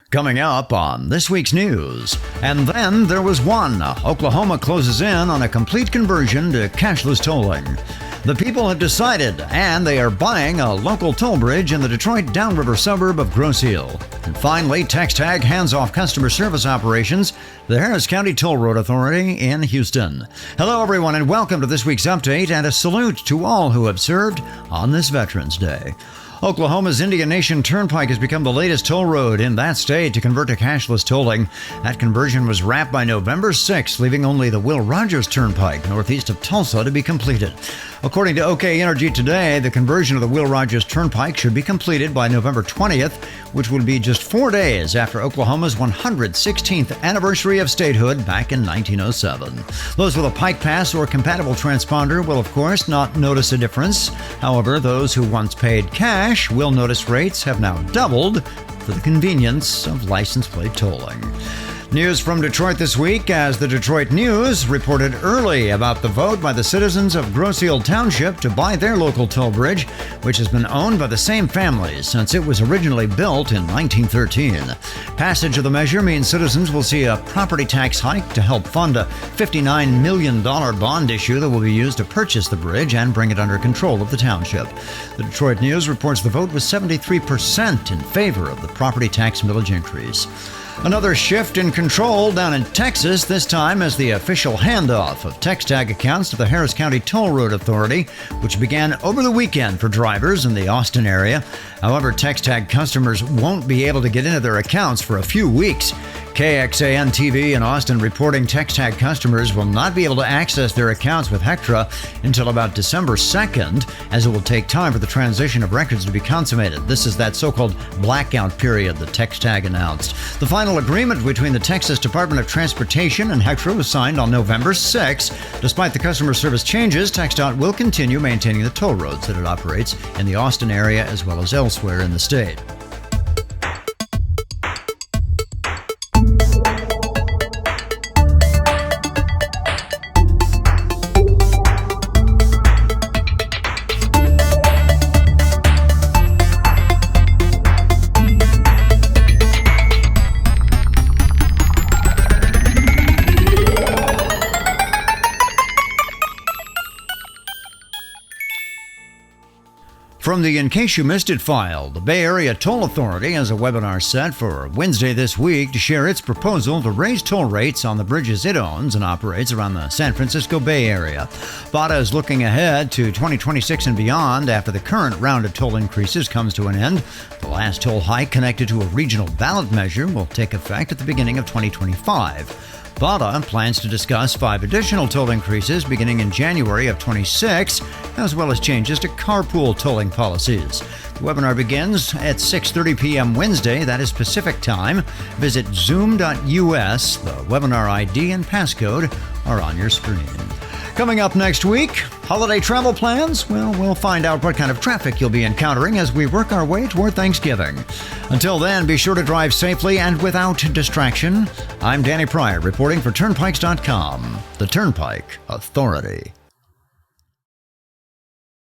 Coming up on this week's news. And then there was one. Oklahoma closes in on a complete conversion to cashless tolling. The people have decided, and they are buying a local toll bridge in the Detroit downriver suburb of Grosse Ile. And finally, TxTag hands off customer service operations to the Harris County Toll Road Authority in Houston. Hello, everyone, and welcome to this week's update, and a salute to all who have served on this Veterans Day. Oklahoma's Indian Nation Turnpike has become the latest toll road in that state to convert to cashless tolling. That conversion was wrapped by November 6th, leaving only the Will Rogers Turnpike northeast of Tulsa to be completed. According to OK Energy today, the conversion of the Will Rogers Turnpike should be completed by November 20th, which would be just 4 days after Oklahoma's 116th anniversary of statehood back in 1907. Those with a Pike Pass or compatible transponder will, of course, not notice a difference. However, those who once paid cash will notice rates have now doubled for the convenience of license plate tolling. News from Detroit this week as the Detroit News reported early about the vote by the citizens of Grosse Ile Township to buy their local toll bridge, which has been owned by the same families since it was originally built in 1913. Passage of the measure means citizens will see a property tax hike to help fund a $59 million bond issue that will be used to purchase the bridge and bring it under control of the township. The Detroit News reports the vote was 73% in favor of the property tax millage increase. Another shift in control down in Texas, this time as the official handoff of TxTag accounts to the Harris County Toll Road Authority, which began over the weekend for drivers in the Austin area. However, TxTag customers won't be able to get into their accounts for a few weeks. KXAN TV in Austin reporting TxTag customers will not be able to access their accounts with HCTRA until about December 2nd, as it will take time for the transition of records to be consummated. This is that so-called blackout period that TxTag announced. The final agreement between the Texas Department of Transportation and HCTRA was signed on November 6. Despite the customer service changes, TxDOT will continue maintaining the toll roads that it operates in the Austin area as well as elsewhere in the state. From the In Case You Missed It file, the Bay Area Toll Authority has a webinar set for Wednesday this week to share its proposal to raise toll rates on the bridges it owns and operates around the San Francisco Bay Area. BATA is looking ahead to 2026 and beyond after the current round of toll increases comes to an end. The last toll hike connected to a regional ballot measure will take effect at the beginning of 2025. BATA plans to discuss 5 additional toll increases beginning in January of 26, as well as changes to carpool tolling policies. The webinar begins at 6:30 p.m. Wednesday, that is Pacific time. Visit zoom.us. The webinar ID and passcode are on your screen. Coming up next week, holiday travel plans? Well, we'll find out what kind of traffic you'll be encountering as we work our way toward Thanksgiving. Until then, be sure to drive safely and without distraction. I'm Danny Pryor reporting for Turnpikes.com, the Turnpike Authority.